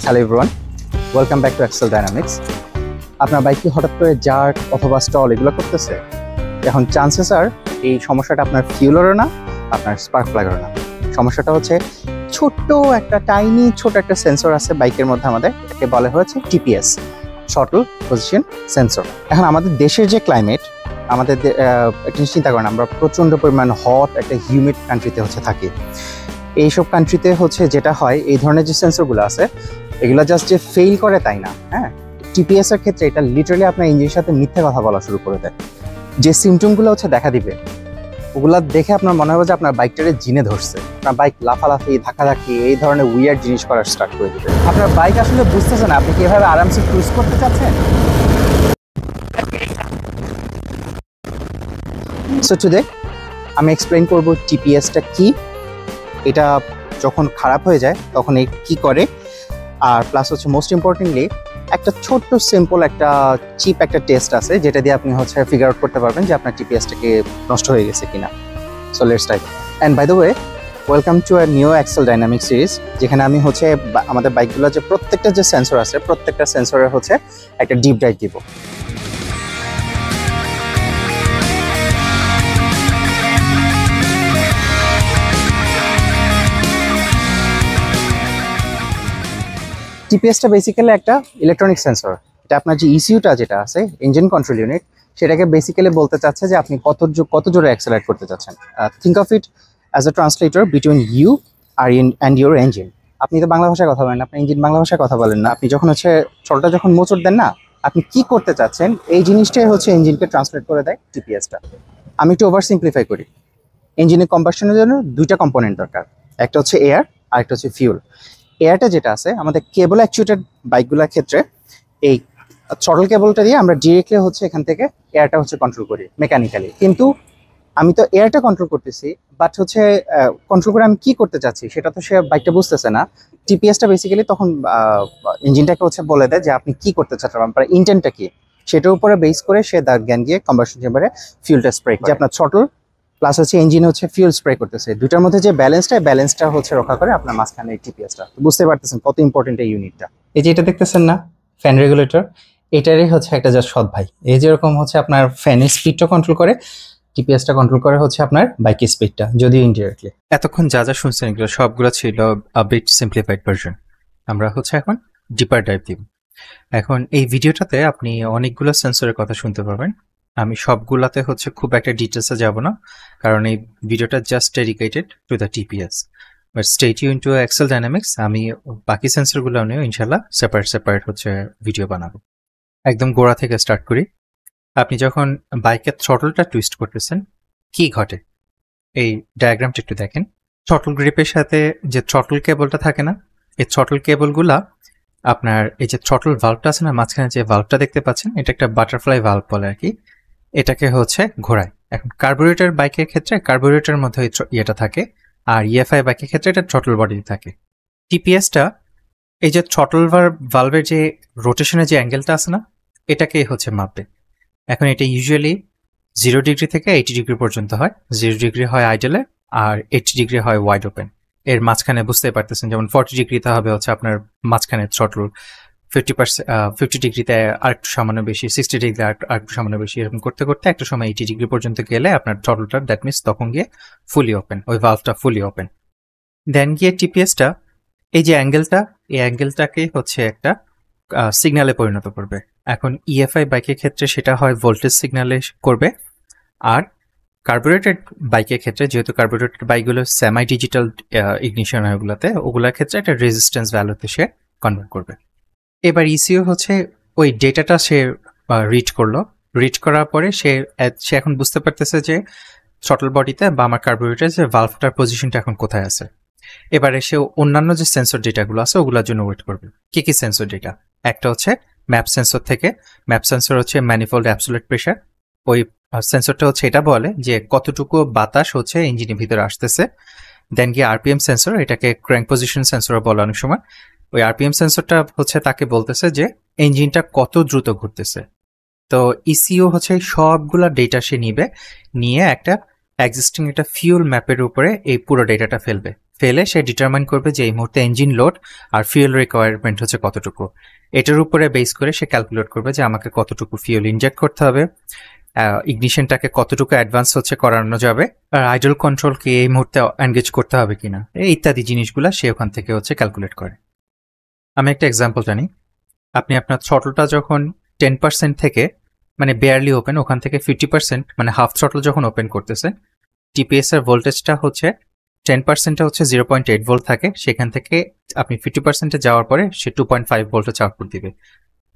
Hello everyone, welcome back to Excel Dynamics. আপনার bike কি হঠাৎ করে জার্ক অথবা স্টল এগুলো করতেছে? এখন চান্সেস আর এই সমস্যাটা আপনার ফিউলেরও না, আপনার স্পার্ক প্লাগেরও না। সমস্যাটা হচ্ছে ছোট্ট একটা সেন্সর আছে বাইকের মধ্যে, আমাদের এটাকে বলা হয়েছে টিপিএস, শটল পজিশন সেন্সর। এখন আমাদের দেশের যে ক্লাইমেট, আমাদের একটা চিন্তা করেন, আমরা প্রচণ্ড পরিমাণ হট একটা হিউমিড কান্ট্রিতে থাকি। এইসব কান্ট্রিতে যেটা হয়, এই ধরনের যে সেন্সরগুলো আছে এগুলো জাস্ট যে ফেল করে তাই না, হ্যাঁ, টিপিএস এর ক্ষেত্রে এটা লিটারালি আপনার ইঞ্জিনের সাথে মিথ্যা কথা বলা শুরু করে দেয়। যে সিমটমগুলো দেখা দিবে, ওগুলা দেখে আপনার মনে হবে যে আপনার বাইকটারে জিনে ধরছে, আপনার বাইক লাফালাফি ধাক্কাধাক্কি এই ধরনের উইয়ার্ড জিনিস করা স্টার্ট করে দিবে। আপনার বাইক আসলে বুঝতেছে না আপনি কিভাবে আরামসে ক্রুজ করতে চাচ্ছেন। সো টুডে আমি এক্সপ্লেইন করবো টিপিএসটা কি, এটা যখন খারাপ হয়ে যায় তখন এই কি করে, আর প্লাস মোস্ট ইম্পর্টেন্টলি একটা ছোট্ট সিম্পল একটা চিপ একটা টেস্ট আছে যেটা দিয়ে আপনি ফিগার আউট করতে পারবেন যে আপনার টিপিএসটাকে নষ্ট হয়ে গেছে কিনা। So let's start. And by the way, welcome to a new Excel dynamic series, যেখানে আমি আমাদের বাইকগুলো যে প্রত্যেকটা যে সেন্সর আছে প্রত্যেকটা সেন্সরের একটা ডিপ ডাইভ দিব। টিপিএসটা বেসিক্যালি একটা ইলেকট্রনিক সেন্সর। এটা আপনার যে ইসিউটা যেটা আছে, ইঞ্জিন কন্ট্রোল ইউনিট, সেটাকে বেসিক্যালি বলতে চাচ্ছে যে আপনি কত জোরে অ্যাক্সেলারেট করতে চাচ্ছেন। Think of it as a translator between you are and your engine. আপনি তো বাংলা ভাষায় কথা বলেন, আপনার ইঞ্জিন বাংলা ভাষায় কথা বলেন না। আপনি যখন চলটা যখন মোচড় দেন না, আপনি কি করতে চাচ্ছেন এই জিনিসটাই ইঞ্জিনকে ট্রান্সলেট করে দেয় টিপিএসটা। আমি একটু ওভার সিম্পলিফাই করি। ইঞ্জিনের কম্বাসনের জন্য দুইটা কম্পোনেন্ট দরকার, একটা এয়ার আর একটা ফিউল। এয়ারটা যেটা আছে আমাদের কেবল অ্যাকচুয়েটেড বাইকগুলোর ক্ষেত্রে, এই থ্রটল কেবলটা দিয়ে আমরা ডিরেক্টলি এখান থেকে এয়ারটা কন্ট্রোল করি মেকানিক্যালি। কিন্তু আমি তো এয়ারটা কন্ট্রোল করতেছি, বাট কন্ট্রোল করে আমি কি করতে চাচ্ছি সেটা তো সে বাইকটা বুঝতেছে না। টিপিএসটা বেসিক্যালি তখন ইঞ্জিনটাকে বলে দেয় যে আপনি কি করতে চাচ্ছেন, আপনার ইন্টেন্টটা কি, সেটার উপরে বেস করে সে তার জ্ঞান গিয়ে কম্বাসন চেম্বারে ফিউলটা স্প্রে করে। যে আপনার throttle plus engine fuel spray করতেছে, দুটার মধ্যে যে ব্যালেন্সটা রক্ষা করে আপনার মাঝখানে এই টিপিএসটা। বুঝতে পারতেছেন কত ইম্পর্টেন্ট এই ইউনিটটা। এই যে এটা দেখতেছেন না, ফ্যান রেগুলেটর, এটারই একটা জাস্ট সৎ ভাই। এই যেরকম আপনার ফ্যানের স্পিডটা কন্ট্রোল করে, টিপিএসটা কন্ট্রোল করে আপনার বাইকের স্পিডটা, যদিও ইনডিরেক্টলি। এতক্ষণ যা যা শুনছেন এগুলো সবগুলো ছিল আ বিট সিম্পলিফাইড ভার্সন। আমরা এখন ডিপার ডাইভ দিব। এখন এই ভিডিওটাতে আপনি অনেকগুলো সেন্সরের কথা শুনতে পারবেন। আমি সবগুলাতে খুব একটা ডিটেলসে যাব না, কারণ এই ভিডিওটা just dedicated to the TPS. But stay tune to Excel Dynamics. আমি বাকি সেন্সরগুলো নিয়েও ইনশাল্লাহ সেপারেট ভিডিও বানাবো। একদম গোড়া থেকে স্টার্ট করি। আপনি যখন বাইকের থ্রটলটা টুইস্ট করতেছেন, কি ঘটে এই ডায়াগ্রামটা একটু দেখেন। থ্রটল গ্রিপের সাথে যে থ্রটল কেবলটা থাকে না, এই থ্রটল কেবলগুলা আপনার এই যে থ্রটল ভাল্বটা আছে না, মাঝখানে যে ভাল্বটা দেখতে পাচ্ছেন, এটা একটা বাটারফ্লাই ভাল্ব বলে আর কি। এটাকে ঘোরায়। এখন কার্বোরেটর বাইকের ক্ষেত্রে কার্বোরেটরের মধ্যে ইয়েটা থাকে, আর ইএফআই বাইকের ক্ষেত্রে এটা থ্রটল বডি থাকে। টিপিএসটা এই যে থ্রটল ভালভের যে রোটেশনের যে অ্যাঙ্গেলটা আছে না, এটাকেই মাপবে। এখন এটা ইউজুয়ালি 0 ডিগ্রি থেকে 80 ডিগ্রি পর্যন্ত হয়। 0 ডিগ্রি হয় আইডেলে, আর 80 ডিগ্রি হয় ওয়াইড ওপেন। এর মাঝখানে বুঝতে পারতেছেন, যেমন 40 ডিগ্রিতে হবে আপনার মাঝখানে থ্রটল, 50 ডিগ্রিতে আরেকটু সামান্য বেশি, 60 ডিগ্রিতে আরেকটু সামান্য বেশি, এরকম করতে করতে একটা সময় 80 ডিগ্রি পর্যন্ত গেলে আপনার থ্রটলটা, দ্যাট মিনস তখন গিয়ে ফুলি ওপেন, ওই ভালভটা ফুলি ওপেন। দেন গিয়ে টিপিএসটা এই যে অ্যাঙ্গেলটা, এই অ্যাঙ্গেলটাকে একটা সিগন্যালে পরিণত করবে। এখন ইএফআই বাইকের ক্ষেত্রে সেটা হয় ভোল্টেজ সিগন্যালে করবে, আর কার্বোরেটেড বাইকের ক্ষেত্রে, যেহেতু কার্বোরেটেড বাইকগুলো সেমাই ডিজিটাল ইগনিশন হয় ওগুলোর ক্ষেত্রে একটা রেজিস্ট্যান্স ভ্যালুতে সে কনভার্ট করবে। এবার ইসিও ওই ডেটাটা সে রিড করার পরে সে এখন বুঝতে পারতেছে যে থ্রটল বডিতে বা আমার কার্বোরেটর যে ভালভটার পজিশনটা এখন কোথায় আছে। এবারে সে অন্যান্য যে সেন্সর ডেটাগুলো আছে ওগুলোর জন্য ওয়েট করবে। কি কি সেন্সর ডেটা? একটা ম্যাপ সেন্সর থেকে। Map sensor manifold absolute pressure. ওই সেন্সরটা এটা বলে যে কতটুকু বাতাস ইঞ্জিনের ভিতরে আসতেছে। দেন গিয়ে আরপিএম সেন্সর, এটাকে ক্র্যাঙ্ক পজিশন সেন্সরও বলে অনেক সময়। ওই আরপিএম সেন্সরটা তাকে বলতেছে যে ইঞ্জিনটা কত দ্রুত ঘুরতেছে। তো ইসিও সবগুলা ডেটা সে নিয়ে একটা এক্সিস্টিং একটা ফিউল ম্যাপের উপরে এই পুরো ডেটাটা ফেলে সে ডিটারমাইন করবে যে এই মুহূর্তে ইঞ্জিন লোড আর ফিউল রিকোয়ারমেন্ট হচ্ছে কতটুকু। এটার উপরে বেস করে সে ক্যালকুলেট করবে যে আমাকে কতটুকু ফিউল ইনজেক্ট করতে হবে, ইগনিশনটাকে কতটুকু অ্যাডভান্স হচ্ছে করানো যাবে, আর আইডল কন্ট্রোলকে এই মুহূর্তে এনগেজ করতে হবে কিনা, এই ইত্যাদি জিনিসগুলো সে ওখান থেকে হচ্ছে ক্যালকুলেট করে। আমি একটা এক্সাম্পল জানি, আপনি আপনার থ্রটলটা যখন 10% থেকে মানে বেয়ারলি ওপেন, ওখান থেকে 50% মানে হাফ থ্রটল যখন ওপেন করতেছে, টিপিএস এর ভোল্টেজটা হচ্ছে 10%-এ হচ্ছে 0.8 ভোল্ট থাকে, সেখান থেকে আপনি 50%-এ যাওয়ার পরে সে 2.5 ভোল্ট হচ্ছে আউটপুট দিবে।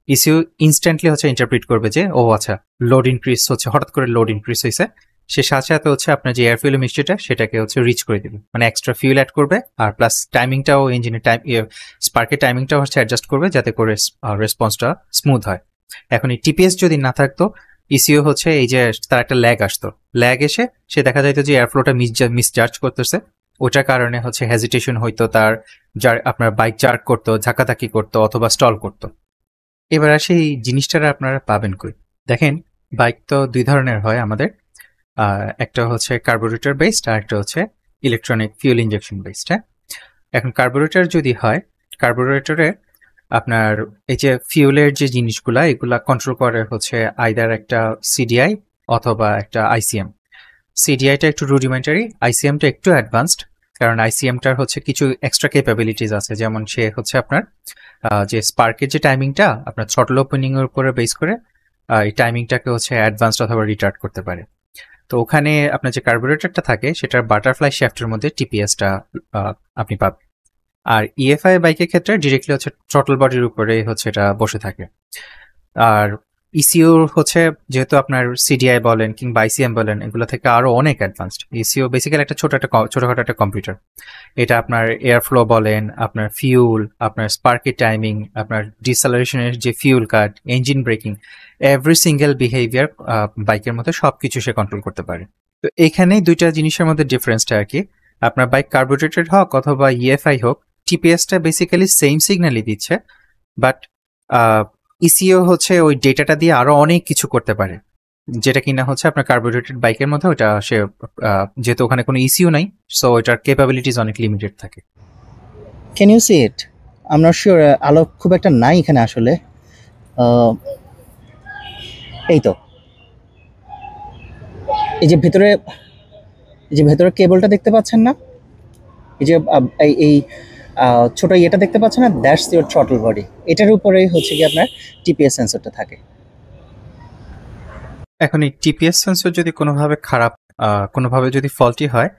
ইসিউ ইনস্ট্যান্টলি হচ্ছে ইন্টারপ্রিট করবে যে ও আচ্ছা লোড ইনক্রিজ হচ্ছে, হঠাৎ করে লোড ইনক্রিজ হয়েছে, সে সাথে সাথে হচ্ছে আপনার যে এয়ার ফিউল মিক্সচারটা সেটাকে হচ্ছে রিচ করে দিবে, মানে এক্সট্রা ফিউল অ্যাড করবে, আর প্লাস টাইমিংটাও ইঞ্জিনের টাইম স্পার্কের টাইমিংটাও হচ্ছে অ্যাডজাস্ট করবে যাতে করে রেসপন্সটা স্মুথ হয়। এখন এই টিপিএস যদি না থাকতো, ইসিও হচ্ছে এই যে তার একটা ল্যাগ আসতো, ল্যাগ এসে সে দেখা যাইতো যে এয়ারফ্লোটা মিসচার্জ করতেছে, ওটার কারণে হচ্ছে হেজিটেশন হইতো, তার যার আপনার বাইক জার্ক করতো, ধাক্কাধাক্কি করতো অথবা স্টল করতো। এবার আসে এই জিনিসটা আপনারা পাবেন কই? দেখেন, বাইক তো দুই ধরনের হয় আমাদের, একটা হচ্ছে কার্বোরেটর বেসড আর একটা হচ্ছে ইলেকট্রনিক ফিউল ইনজেকশন বেসড। হ্যাঁ, এখন কার্বোরেটর যদি হয়, কার্বোরেটরে আপনার এই যে ফিউলের যে জিনিসগুলা এগুলা কন্ট্রোল করে হচ্ছে আইদার একটা সিডিআই অথবা একটা আইসিএম। সিডিআইটা একটু রুডিমেন্টারি, আইসিএমটা একটু অ্যাডভান্সড, কারণ আইসিএমটার হচ্ছে কিছু এক্সট্রা ক্যাপাবিলিটিস আছে, যেমন সে হচ্ছে আপনার যে স্পার্কের যে টাইমিংটা আপনার থ্রটল ওপেনিং এর উপরে বেস করে এই টাইমিংটাকে হচ্ছে অ্যাডভান্সড অথবা রিটার্ড করতে পারে। তো ওখানে আপনার যে কার্বোরেটরটা থাকে সেটার বাটারফ্লাই শ্যাফটের মধ্যে টিপিএসটা আপনি পাবেন। আর ইএফআই বাইকের ক্ষেত্রে ডিরেক্টলি হচ্ছে থ্রটল বডির উপরে হচ্ছে এটা বসে থাকে। আর ইসিও হচ্ছে যেহেতু আপনার সিডিআই বলেন কিংবা আইসিএম বলেন এগুলো থেকে আরো অনেক অ্যাডভান্সড। ইসিও বেসিক্যালি একটা ছোটখাটো একটা কম্পিউটার। এটা আপনার এয়ারফ্লো বলেন, আপনার ফিউল, আপনার স্পার্কের টাইমিং, আপনার ডিসেলারেশনের যে fuel cut, engine braking, every single behaviour বাইকের মধ্যে সবকিছু সে কন্ট্রোল করতে পারে। তো এখানেই দুইটা জিনিসের মধ্যে ডিফারেন্সটা আর কি, আপনার বাইক কার্বোরেটেড হোক অথবা ইএফআই হোক, টিপিএসটা বেসিক্যালি সেম সিগন্যালই দিচ্ছে, বাট ইসিও হচ্ছে ওই ডেটাটা দিয়ে আরো অনেক কিছু করতে পারে, যেটা কিনা হচ্ছে আপনার কার্বোরেটেড বাইকের মধ্যে ওটা সে যেহেতু ওখানে কোনো ইসিও নাই, সো ওইটার ক্যাপাবিলিটিস অনেক লিমিটেড থাকে। Can you see it? I am not sure, আলো খুব একটা নাই এখানে আসলে। এই তো, এই যে ভেতরে কেবলটা দেখতে পাচ্ছেন না, এই যে এই ছোট ইয়েটা দেখতে পাচ্ছেন না, দ্যাটস ইওর থ্রটল বডি। এটার উপরেই হচ্ছে কি আপনার টিপিএস সেন্সরটা থাকে। এখন এই টিপিএস সেন্সর যদি কোনোভাবে খারাপ, কোনোভাবে যদি ফল্টি হয়,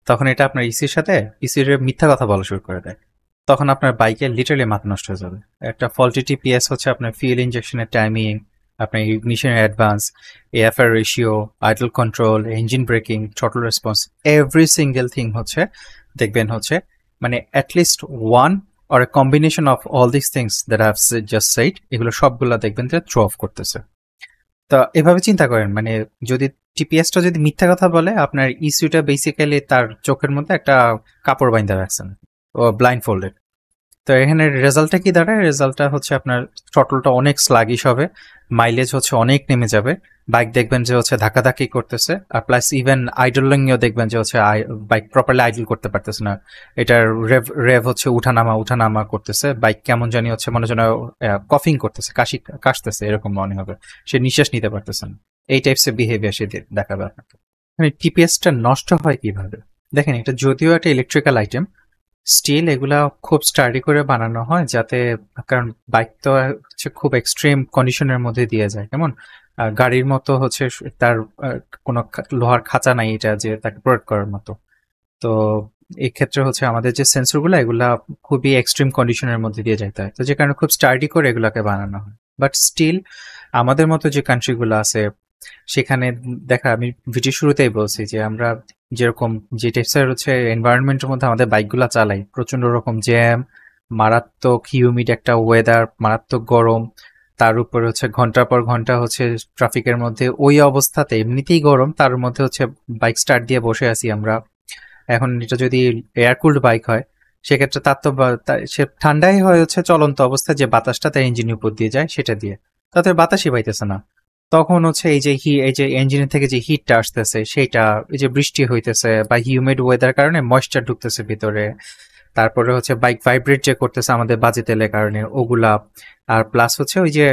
তখন এটা আপনার ইসির সাথে ইসির মিথ্যা কথা বলা শুরু করে দেয়, তখন আপনার বাইকের লিটারালি মাথা নষ্ট হয়ে যাবে। একটা ফল্টি টিপিএস হচ্ছে আপনার ফিউল ইনজেকশনের টাইমিং, আপনার ইগনিশনের advance, AFR ratio, idle control, engine braking, throttle response, every single thing হচ্ছে দেখবেন হচ্ছে মানে at least one or a combination of all this things that I have just said, এগুলো সবগুলা দেখবেন যে থ্রো অফ করতেছে। তো এভাবে চিন্তা করেন, মানে যদি টিপিএসটা যদি মিথ্যা কথা বলে, আপনার ইস্যুটা বেসিক্যালি তার চোখের মধ্যে একটা কাপড় বাইন্ধা রাখছেন, ও ব্লাইন্ড ফোল্ডেড। তো এখানে রেজাল্টটা কি দাঁড়ায়? রেজাল্টটা হচ্ছে আপনার থ্রটলটা অনেক স্লাগিশ হবে, মাইলেজ হচ্ছে অনেক নেমে যাবে, বাইক দেখবেন যে হচ্ছে ধাক্কাধাক্কি করতেছে, আর প্লাস ইভেন আইডলিংও দেখবেন যে হচ্ছে বাইক প্রপারলি আইডল করতে পারতেছে না, এটার রেভ হচ্ছে উঠানামা করতেছে, বাইক কেমন জানি হচ্ছে মনে যেন কফিং করতেছে, কাশতেছে এরকম মনে হবে, সে নিঃশ্বাস নিতে পারতেছে না, এই টাইপসের বিহেভিয়ার সে দেখাবে আপনাকে। মানে টিপিএসটা নষ্ট হয় কিভাবে দেখেন, এটা যদিও একটা ইলেকট্রিক্যাল আইটেম, স্টিল এগুলা খুব স্টাডি করে বানানো হয় যাতে, কারণ বাইক তো হচ্ছে খুব এক্সট্রিম কন্ডিশনের মধ্যে দিয়ে যায়, কেমন গাড়ির মতো হচ্ছে তার কোনো লোহার খাঁচা নাই এটা যে তাকে প্রোটেক্ট করার মতো। তো এই ক্ষেত্রে হচ্ছে আমাদের যে সেন্সরগুলো এগুলা খুবই এক্সট্রিম কন্ডিশনের মধ্যে দিয়ে যেতে হয়, তো যে কারণে খুব স্টাডি করে এগুলাকে বানানো হয়। বাট স্টিল আমাদের মতো যে কান্ট্রিগুলো আছে সেখানে দেখা, আমি ভিডিও শুরুতেই বলছি যে আমরা যেরকম যে টাইপসের হচ্ছে এনভায়রনমেন্টের মধ্যে আমাদের বাইকগুলো চালাই, প্রচন্ড রকম জ্যাম, মারাত্মক হিউমিড একটা ওয়েদার, মারাত্মক গরম, তার উপরে হচ্ছে ঘন্টার পর ঘন্টা হচ্ছে ট্রাফিকের মধ্যে, ওই অবস্থাতে এমনিতেই গরম, তার মধ্যে হচ্ছে বাইক স্টার্ট দিয়ে বসে আছি আমরা। এখন এটা যদি এয়ার কুলড বাইক হয় সেক্ষেত্রে তার তো সে ঠান্ডাই হয় হচ্ছে চলন্ত অবস্থায়, যে বাতাসটা তার ইঞ্জিনের উপর দিয়ে যায় সেটা দিয়ে, তাতে বাতাসই পাইতেছে না। তখন হচ্ছে এই যে ইঞ্জিনের থেকে যে হিটটা আসতেছে সেইটা, এই যে বৃষ্টি হইতেছে বা হিউমিড ওয়েদার কারণে ময়েশ্চার ঢুকতেছে ভিতরে, তারপরে হচ্ছে বাইক ভাইব্রেট যে করতেছে আমাদের বাজে তেলের কারণে ওগুলা, আর প্লাস হচ্ছে ওই যে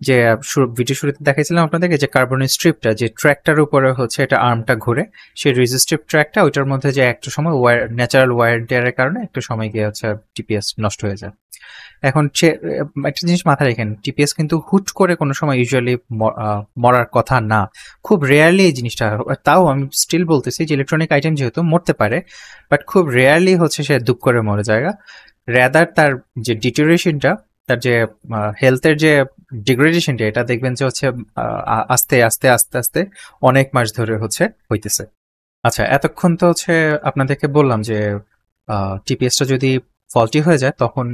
যে ভিডিও শুরুতে দেখাইছিলাম আপনাদেরকে যে কার্বনের স্ট্রিপটা যে ট্র্যাকটার উপরে হচ্ছে এটা আর্মটা ঘুরে, সেই রেজিস্টিভ ট্র্যাকটা ওইটার মধ্যে যে একটা সময় ন্যাচারাল ওয়ার টেয়ারের কারণে একটু সময় গিয়ে হচ্ছে টিপিএস নষ্ট হয়ে যায়। এখন একটা জিনিস মাথায় রাখেন, টিপিএস কিন্তু হুট করে কোনো সময় ইউজুয়ালি মরার কথা না, খুব রেয়ারলি এই জিনিসটা, তাও আমি স্টিল বলতেছি যে ইলেকট্রনিক আইটেম যেহেতু মরতে পারে, বাট খুব রেয়ারলি হচ্ছে সে দুঃখ করে মরে যায়। রেদার তার যে ডিটোরিয়েশনটা, তার যে হেলথের যে ডিগ্রেডেশনটা, এটা দেখবেন যে হচ্ছে আস্তে আস্তে আস্তে আস্তে অনেক মাস ধরে হচ্ছে হইতেছে। আচ্ছা, এতক্ষণ তো হচ্ছে আপনাদেরকে বললাম যে টিপিএসটা যদি ফল্টি হয়ে যায় তখন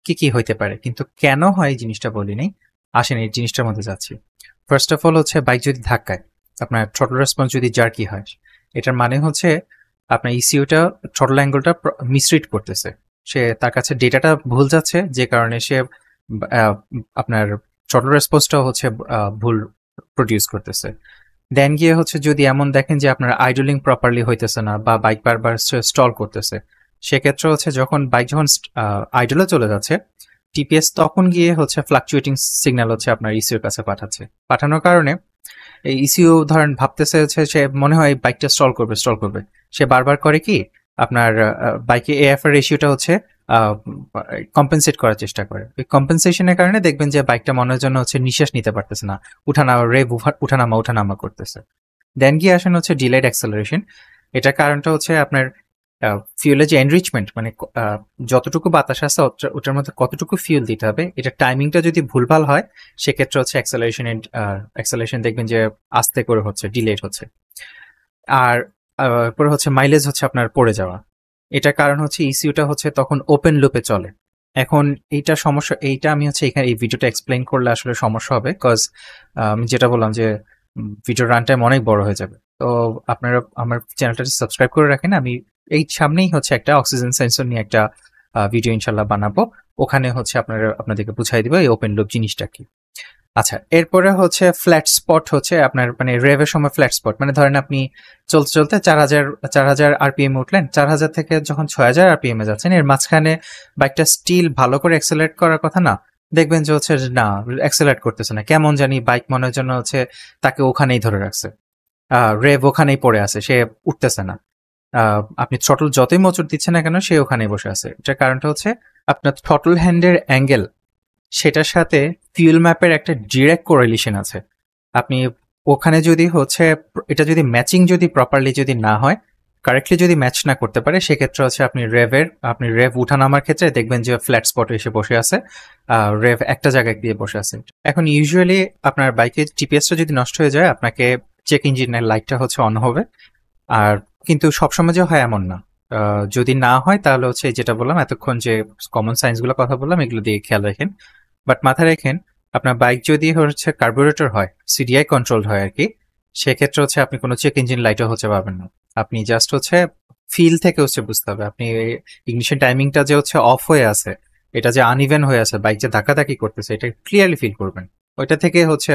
কি কি হইতে পারে, কিন্তু কেন হয় এই জিনিসটা বলিনি। আসেন এই জিনিসটার মধ্যে যাচ্ছি। ফার্স্ট অফ অল হচ্ছে বাইক যদি ধাক্কায় আপনার থ্রটল রেসপন্স যদি জার্কি হয়, এটার মানে হচ্ছে আপনার ইসিউটা থ্রটল অ্যাঙ্গেলটা মিসরিড করতেছে, সে তার কাছে ডেটাটা ভুল যাচ্ছে, যে কারণে সে আপনার থ্রটল রেসপন্সটাও হচ্ছে ভুল প্রডিউস করতেছে। দেন গিয়ে হচ্ছে যদি এমন দেখেন যে আপনার আইডলিং প্রপারলি হইতেছে না বা বাইক বারবার স্টল করতেছে, সেক্ষেত্রে হচ্ছে যখন বাইক যখন আইডলে চলে যাচ্ছে, টিপিএস তখন গিয়ে হচ্ছে ফ্লাকচুয়েটিং সিগন্যাল হচ্ছে আপনার ইসিউর কাছে পাঠানোর কারণে এই ইসিউ ধরেন ভাবতেছে হচ্ছে সে মনে হয় বাইকটা স্টল করবে, সে বারবার করে কি আপনার বাইকে এএফ এর রেশিওটা হচ্ছে কম্পেনসেট করার চেষ্টা করে। ওই কম্পেনসেশনের কারণে দেখবেন যে বাইকটা মনের জন্য হচ্ছে নিঃশ্বাস নিতে পারতেছে না, উঠানামা করতেছে। দেন গিয়ে আসেন হচ্ছে ডিলাইড অ্যাক্সেলারেশন। এটার কারণটা হচ্ছে আপনার ফিউলের যে এনরিচমেন্ট, মানে যতটুকু বাতাস আছে ওটার মধ্যে কতটুকু ফিউল দিতে হবে, এটা টাইমিংটা যদি ভুলভাল হয় সেক্ষেত্রে হচ্ছে অ্যাক্সেলারেশন দেখবেন যে আস্তে করে হচ্ছে, ডিলেড হচ্ছে। আর পরে হচ্ছে মাইলেজ হচ্ছে আপনার পড়ে যাওয়া, এটার কারণ হচ্ছে ইসিউটা হচ্ছে তখন ওপেন লুপে চলে। এখন এইটা সমস্যা, এইটা আমি হচ্ছে এখানে এই ভিডিওটা এক্সপ্লেইন করলে আসলে সমস্যা হবে, বিকজ আমি যেটা বললাম যে ভিডিও রান টাইম অনেক বড় হয়ে যাবে। তো আপনারা আমার চ্যানেলটা সাবস্ক্রাইব করে রাখেন, আমি এই সামনেই হচ্ছে একটা অক্সিজেন সেন্সর নিয়ে একটা ভিডিও ইনশাল্লাহ বানাবো, ওখানে হচ্ছে আপনাদেরকে বুঝাই দিব এই ওপেন লুপ জিনিসটা কি। আচ্ছা, এরপরে হচ্ছে ফ্ল্যাট স্পট হচ্ছে আপনার মানে রেভের সময় ফ্ল্যাট স্পট, মানে ধরেন আপনি চলতে চলতে 4000 আরপিএম উঠলেন, 4000 থেকে যখন 6000 আরপিএম এ যাচ্ছেন, এর মাঝখানে বাইকটা স্টিল ভালো করে অ্যাক্সেলারেট করার কথা না, দেখবেন যে হচ্ছে না অ্যাক্সেলারেট করতেছে না, কেমন জানি বাইক মনের জন্য হচ্ছে তাকে ওখানেই ধরে রাখছে, রেভ ওখানেই পড়ে আছে, সে উঠতেছে না। আপনি থ্রটল যতই মোচড় দিচ্ছেন না কেন সে ওখানেই বসে আছে। এটার কারণটা হচ্ছে আপনার থ্রটল হ্যান্ডের অ্যাঙ্গেল, সেটার সাথে ফিউল ম্যাপের একটা ডিরেক্ট কোরিলেশন আছে। আপনি ওখানে যদি হচ্ছে এটা যদি ম্যাচিং যদি প্রপারলি যদি না হয়, কারেক্টলি যদি ম্যাচ না করতে পারে, সেক্ষেত্রে হচ্ছে আপনি রেভ উঠানামার ক্ষেত্রে দেখবেন যে ফ্ল্যাট স্পটে এসে বসে আছে, রেভ একটা জায়গায় দিয়ে বসে আছে। এখন ইউজুয়ালি আপনার বাইকের টিপিএসটা যদি নষ্ট হয়ে যায়, আপনাকে চেক ইঞ্জিনের লাইটটা হচ্ছে অন হবে, আর কিন্তু সবসময় যে হয় এমন না। যদি না হয় তাহলে হচ্ছে যেটা বললাম এতক্ষণ যে কমন সায়েন্সগুলো কথা বললাম, এগুলো দিয়ে খেয়াল রাখেন। বাট মাথায় রাখেন, আপনার বাইক যদি হচ্ছে কার্বুরেটর হয়, সিডিআই কন্ট্রোল হয় আর কি, সেক্ষেত্রে হচ্ছে আপনি কোনো চেক ইঞ্জিন লাইটও হচ্ছে পাবেন না। আপনি জাস্ট হচ্ছে ফিল থেকে হচ্ছে বুঝতে হবে, আপনি ইগনিশন টাইমিংটা যে হচ্ছে অফ হয়ে আছে, এটা যে আনইভেন হয়ে আছে, বাইক যে ধাক্কাধাক্কি করতেছে, এটা ক্লিয়ারলি ফিল করবেন। ওইটা থেকে হচ্ছে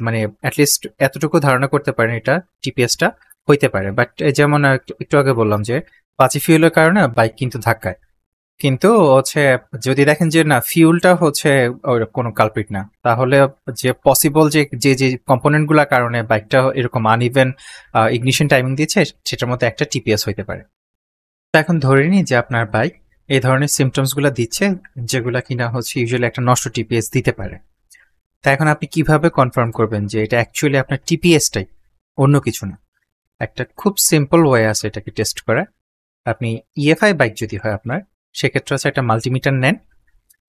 মানে অ্যাটলিস্ট এতটুকু ধারণা করতে পারেন এটা টিপিএসটা হইতে পারে। বাট যেমন একটু আগে বললাম যে পাঁচি ফিউলের কারণে বাইক কিন্তু ধাক্কায়, কিন্তু হচ্ছে যদি দেখেন যে না ফিউলটা হচ্ছে কোনো কালপ্রিট না, তাহলে যে পসিবল যে যে যে কম্পোনেন্ট গুলার কারণে বাইকটা এরকম আনইভেন ইগনিশন টাইমিং দিচ্ছে, সেটার মধ্যে একটা টিপিএস হইতে পারে। তো এখন ধরে নিই যে আপনার বাইক এই ধরনের সিমটমস গুলা দিচ্ছে, যেগুলা কিনা হচ্ছে ইউজুয়ালি একটা নষ্ট টিপিএস দিতে পারে। তা এখন আপনি কিভাবে কনফার্ম করবেন যে এটা অ্যাকচুয়ালি আপনার টিপিএসটাই, অন্য কিছু না? একটা খুব সিম্পল ওয়ে আছে এটাকে টেস্ট করা। আপনি ইএফআই বাইক যদি হয় আপনার, সেক্ষেত্রে হচ্ছে একটা মাল্টিমিটার নেন,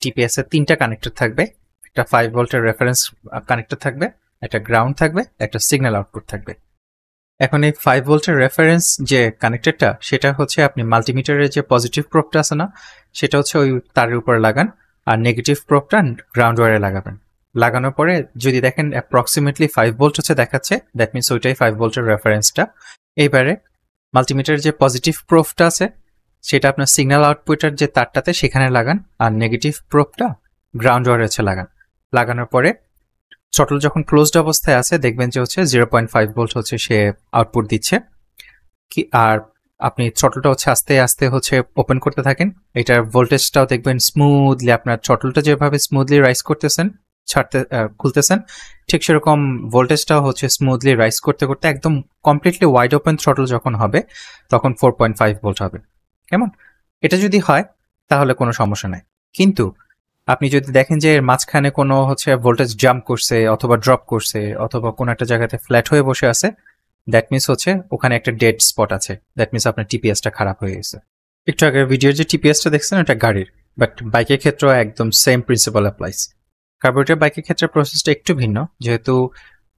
টিপিএস এর 3টা কানেক্টর থাকবে, একটা 5 ভোল্টের রেফারেন্স কানেক্টর থাকবে, একটা গ্রাউন্ড থাকবে, একটা সিগন্যাল আউটপুট থাকবে। এখন এই 5 ভোল্টের রেফারেন্স যে কানেক্টরটা, সেটা হচ্ছে আপনি মাল্টিমিটারের যে পজিটিভ প্রোবটা আছে না, সেটা হচ্ছে ওই তারের উপর লাগান, আর নেগেটিভ প্রোবটা গ্রাউন্ড ওয়্যারে লাগাবেন। লাগানোর পরে যদি দেখেন অ্যাপ্রক্সিমেটলি 5 ভোল্ট হচ্ছে দেখাচ্ছে, দ্যাট মিনস ওইটাই 5 ভোল্টের রেফারেন্সটা। এইবারে মাল্টিমিটারের যে পজিটিভ প্রোবটা আছে, সেটা আপনার সিগন্যাল আউটপুটের যে তারটাতে সেখানে লাগান, আর নেগেটিভ প্রোবটা গ্রাউন্ড ওয়্যারে হচ্ছে লাগান। লাগানোর পরে থ্রটল যখন ক্লোজড অবস্থায় আছে দেখবেন যে হচ্ছে 0.5 ভোল্ট হচ্ছে সে আউটপুট দিচ্ছে কি। আর আপনি থ্রটলটা হচ্ছে আস্তে আস্তে হচ্ছে ওপেন করতে থাকেন, এটার ভোল্টেজটাও দেখবেন স্মুথলি, আপনার থ্রটলটা যেভাবে স্মুথলি রাইজ করতেছেন খুলতেছেন, ঠিক সেরকম ভোল্টেজটাও হচ্ছে স্মুথলি রাইজ করতে করতে একদম কমপ্লিটলি ওয়াইড ওপেন থ্রটল যখন হবে তখন 4.5 ভোল্ট হবে। কেমন? এটা যদি হয় তাহলে কোনো সমস্যা নাই। কিন্তু আপনি যদি দেখেন যে এর মাঝখানে কোনো হচ্ছে ভোল্টেজ জাম্প করছে অথবা ড্রপ করছে অথবা কোনো একটা জায়গাতে ফ্ল্যাট হয়ে বসে আছে, দ্যাট মিনস হচ্ছে ওখানে একটা ডেড স্পট আছে, দ্যাট মিনস আপনার টিপিএসটা খারাপ হয়ে গেছে। একটু আগে ভিডিওর যে টিপিএসটা দেখছেন ওটা গাড়ির, বাট বাইকের ক্ষেত্রেও একদম সেম প্রিন্সিপাল অ্যাপ্লাইস। কার্বোরেটর বাইকের ক্ষেত্রে প্রসেসটা একটু ভিন্ন, যেহেতু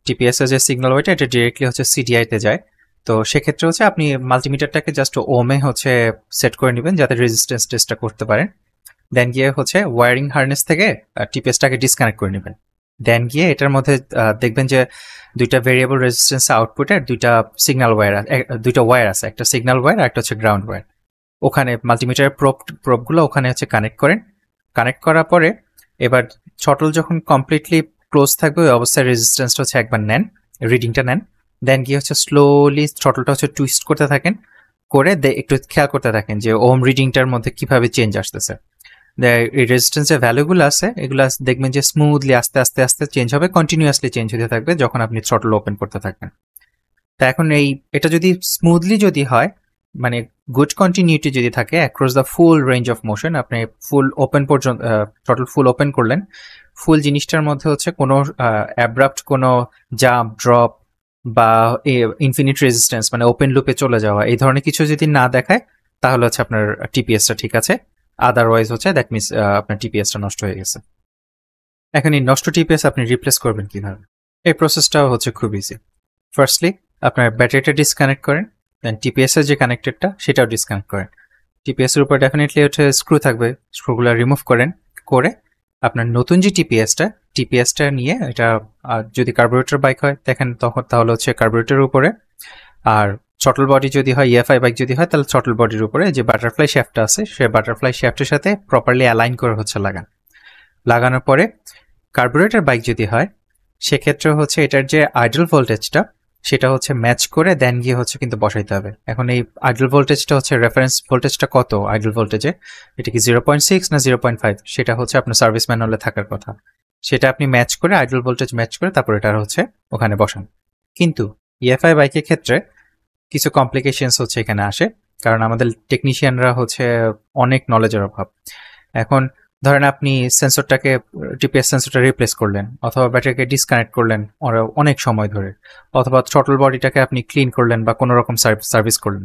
টিপিএস এর যে সিগন্যাল ওইটা এটা ডিরেক্টলি হচ্ছে সিডিআই তে যায়। তো সেক্ষেত্রে হচ্ছে আপনি মাল্টিমিটারটাকে জাস্ট ওমে হচ্ছে সেট করে নেবেন যাতে রেজিস্ট্যান্স টেস্টটা করতে পারেন। দেন গিয়ে হচ্ছে ওয়ারিং হার্নেস থেকে টিপিএসটাকে ডিসকানেক্ট করে নেবেন। দেন গিয়ে এটার মধ্যে দেখবেন যে দুইটা ভেরিয়েবল রেজিস্ট্যান্স আউটপুটের দুইটা সিগন্যাল ওয়্যার, দুইটা ওয়্যার আছে, একটা সিগন্যাল ওয়্যার আর একটা হচ্ছে গ্রাউন্ড ওয়্যার। ওখানে মাল্টিমিটারের প্রবগুলো ওখানে হচ্ছে কানেক্ট করেন। কানেক্ট করার পরে এবার থ্রটল যখন কমপ্লিটলি ক্লোজ থাকবে ওই অবস্থায় রেজিস্ট্যান্সটা হচ্ছে একবার নেন, রিডিংটা নেন। দেন গিয়ে হচ্ছে স্লোলি থ্রটলটা হচ্ছে টুইস্ট করতে থাকেন, করে একটু খেয়াল করতে থাকেন যে ওম রিডিংটার মধ্যে কিভাবে চেঞ্জ আসতেছে। এই রেজিস্ট্যান্সের ভ্যালুগুলো আছে এগুলো দেখবেন যে স্মুথলি আস্তে আস্তে আস্তে চেঞ্জ হবে, কন্টিনিউয়াসলি চেঞ্জ হতে থাকবে যখন আপনি থ্রটল ওপেন করতে থাকবেন। তা এখন এটা যদি স্মুথলি যদি হয়, মানে গুড কন্টিনিউটি যদি থাকে across the full range of motion, আপনি ফুল ওপেন পর্যন্ত থ্রটল ফুল ওপেন করলেন, ফুল জিনিসটার মধ্যে হচ্ছে কোনো অ্যাব্রাপ্ট কোনো জাম্প ড্রপ বা ইনফিনিট রেজিস্ট্যান্স মানে ওপেন লুপে চলে যাওয়া এই ধরনের কিছু যদি না দেখায় তাহলে হচ্ছে আপনার টিপিএসটা ঠিক আছে, আদারওয়াইজ হচ্ছে দ্যাট মিনস আপনার টিপিএসটা নষ্ট হয়ে গেছে। এখন এই নষ্ট টিপিএস আপনি রিপ্লেস করবেন কিভাবে? এই প্রসেসটাও হচ্ছে খুব ইজি। ফার্স্টলি আপনার ব্যাটারিটা ডিসকানেক্ট করেন, দেন টিপিএস এর যে কানেক্টেডটা সেটাও ডিসকানেক্ট করেন। টিপিএস এর উপর ডেফিনেটলি হচ্ছে স্ক্রু থাকবে, স্ক্রুগুলো রিমুভ করেন, করে আপনার নতুন যে টিপিএসটা নিয়ে এটা যদি কার্বোরেটর বাইক হয় দেখেন তখন তাহলে হচ্ছে কার্বোরেটরের উপরে, আর থ্রটল বডি যদি হয় ইএফআই বাইক যদি হয় তাহলে থ্রটল বডির উপরে যে বাটারফ্লাই শ্যাফটটা আছে সেই বাটারফ্লাই শ্যাফটের সাথে প্রপারলি অ্যালাইন করে হচ্ছে লাগানোর পরে কার্বোরেটর বাইক যদি হয় সেক্ষেত্রে হচ্ছে এটার যে আইডল ভোল্টেজটা সেটা হচ্ছে ম্যাচ করে দেন গিয়ে হচ্ছে কিন্তু বসাইতে হবে। এখন এই আইডল ভোল্টেজটা হচ্ছে রেফারেন্স ভোল্টেজটা কত আইডল ভোল্টেজে, এটা কি 0.6 না 0.5 সেটা হচ্ছে আপনার সার্ভিস ম্যানুয়ালে থাকার কথা, সেটা আপনি ম্যাচ করে আইডল ভোল্টেজ ম্যাচ করে তারপর এটা হচ্ছে ওখানে বসান। কিন্তু ইএফআই বাইকের ক্ষেত্রে কিছু কমপ্লিকেশনস হচ্ছে এখানে আসে, কারণ আমাদের টেকনিশিয়ানরা হচ্ছে অনেক নলেজের অভাব। এখন ধরেন আপনি সেন্সরটাকে টিপিএস সেন্সরটা রিপ্লেস করলেন অথবা ব্যাটারিকে ডিসকানেক্ট করলেন অনেক সময় ধরে, অথবা থ্রটল বডিটাকে আপনি ক্লিন করলেন বা কোনো রকম সার্ভিস করলেন,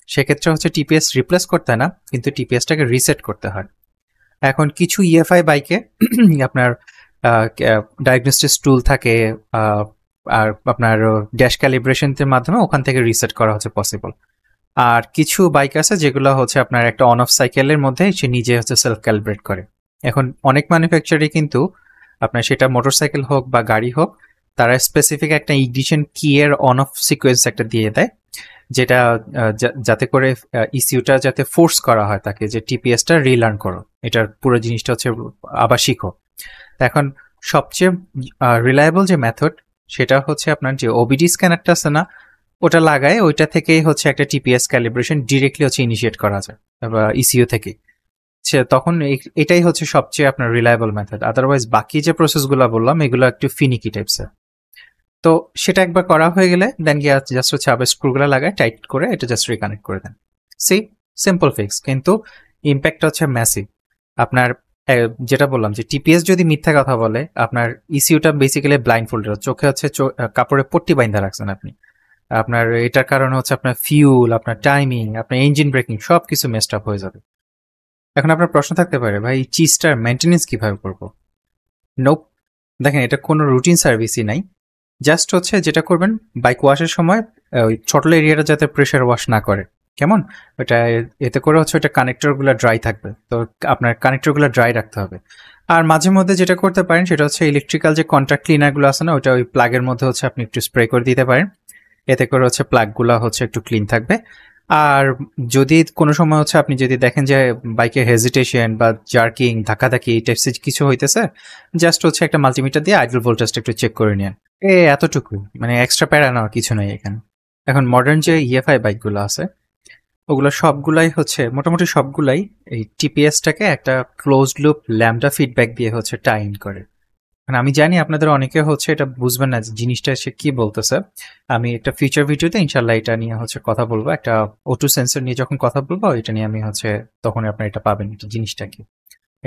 সেক্ষেত্রে হচ্ছে টিপিএস রিপ্লেস করতে হয় না, কিন্তু টিপিএসটাকে রিসেট করতে হয়। এখন কিছু ইএফআই বাইকে আপনার ডায়াগনস্টিক টুল থাকে আর আপনার ড্যাশ ক্যালিব্রেশনের মাধ্যমে ওখান থেকে রিসেট করা হচ্ছে পসিবল। আর কিছু বাইক আছে যেগুলো হচ্ছে আপনার একটা অন অফ সাইকেলের মধ্যে সে নিজে হচ্ছে সেলফ ক্যালিব্রেট করে। এখন অনেক ম্যানুফ্যাকচারই কিন্তু আপনার সেটা মোটরসাইকেল হোক বা গাড়ি হোক তারা স্পেসিফিক একটা ইগনিশন কি এর অন অফ সিকোয়েন্স একটা দিয়ে দেয়, যেটা যাতে করে ইসিউটা যাতে ফোর্স করা হয় তাকে যে টিপিএসটা রিলার্ন করো, এটার পুরো জিনিসটা হচ্ছে আবার শিখো। এখন সবচেয়ে রিলায়েবল যে মেথড সেটা হচ্ছে আপনার যে ওবিডি স্ক্যানারটা আছে না ওটা লাগায় ওইটা থেকেই হচ্ছে একটা টিপিএস ক্যালিব্রেশন ডিরেক্টলি হচ্ছে ইনিশিয়েট করা যায় ইসিইউ থেকে, তখন এটাই হচ্ছে সবচেয়ে আপনার রিলায়েবল মেথড। আদারওয়াইজ বাকি যে প্রসেসগুলো বললাম এগুলো একটু ফিনিকি টাইপসের। তো সেটা একবার করা হয়ে গেলে দেন গিয়ে জাস্ট হচ্ছে আবার স্ক্রুগুলো লাগায় টাইট করে এটা জাস্ট রিকানেক্ট করে দেন। সিম্পল ফিক্স, কিন্তু ইম্প্যাক্ট হচ্ছে ম্যাসিভ। আপনার যেটা বললাম যে টিপিএস যদি মিথ্যা কথা বলে আপনার ইসিউটা বেসিক্যালি ব্লাইন্ড ফোল্ডের চোখে হচ্ছে কাপড়ে পট্টি বাইন্ধা রাখছেন আপনি, আপনার এটার কারণে হচ্ছে আপনার ফিউল, আপনার টাইমিং, আপনার ইঞ্জিন ব্রেকিং সব কিছু মেসড আপ হয়ে যাবে। এখন আপনার প্রশ্ন থাকতে পারে ভাই চিজটার মেনটেনেন্স কিভাবে করবো? নোপ, দেখেন এটা কোনো রুটিন সার্ভিসই নাই, জাস্ট হচ্ছে যেটা করবেন বাইক ওয়াশের সময় ওই থ্রটল এরিয়াটা যাতে প্রেশার ওয়াশ না করে, কেমন ওটা এতে করে হচ্ছে ওটা কানেক্টরগুলো ড্রাই থাকবে, তো আপনার কানেক্টরগুলো ড্রাই রাখতে হবে। আর মাঝে মধ্যে যেটা করতে পারেন সেটা হচ্ছে ইলেকট্রিক্যাল যে কন্ট্যাক্ট ক্লিনারগুলো আছে না ওটা ওই প্লাগের মধ্যে হচ্ছে আপনি একটু স্প্রে করে দিতে পারেন, এতে করে হচ্ছে প্লাগগুলো হচ্ছে একটু ক্লিন থাকবে। আর যদি কোনো সময় হচ্ছে আপনি যদি দেখেন যে বাইকের হেজিটেশন বা জার্কিং ধাক্কাধাক্কি এই টাইপসের কিছু হইতেছে, জাস্ট হচ্ছে একটা মাল্টিমিটার দিয়ে আইডল ভোল্টেজটা একটু চেক করে নিন। এতটুকু, মানে এক্সট্রা প্যারা নেওয়ার কিছু নেই এখানে। এখন মডার্ন যে ইএফআই বাইকগুলো আছে ওগুলো সবগুলাই হচ্ছে মোটামুটি সবগুলাই এই টিপিএসটাকে একটা ক্লোজড লুপ ল্যাম্বডা ফিডব্যাক দিয়ে হচ্ছে টাই ইন করে। মানে আমি জানি আপনাদের অনেকে হচ্ছে এটা বুঝবেন না যে জিনিসটা সে কি বলতেছে। আমি একটা ফিউচার ভিডিওতে ইনশাল্লাহ এটা নিয়ে হচ্ছে কথা বলবো, একটা O2 সেন্সর নিয়ে যখন কথা বলবো এটা নিয়ে আমি হচ্ছে তখন আপনার এটা পাবেন, এটা জিনিসটা কি।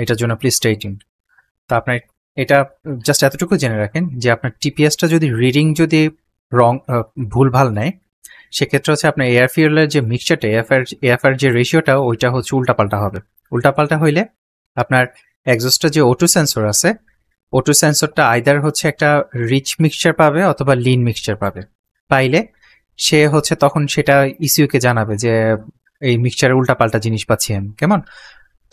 এটার জন্য প্লিজ স্টে টিউনড। তো আপনার এটা জাস্ট এতটুকু জেনে রাখেন যে আপনার টিপিএসটা যদি রিডিং যদি ভুলভাল নেয়, সেক্ষেত্রে হচ্ছে আপনার এয়ার ফিউয়েলের যে মিক্সচারটা এএফআর যে রেশিওটা ওইটা হচ্ছে উল্টাপাল্টা হবে। উল্টাপাল্টা হইলে আপনার এক্সস্টটা যে O2 সেন্সর আছে, O2 সেন্সরটা আইদার হচ্ছে একটা রিচ মিক্সচার পাবে অথবা লিন মিক্সচার পাবে। পাইলে সে হচ্ছে তখন সেটা ইসিউকে জানাবে যে এই মিক্সচারে উল্টাপাল্টা জিনিস পাচ্ছি আমি, কেমন।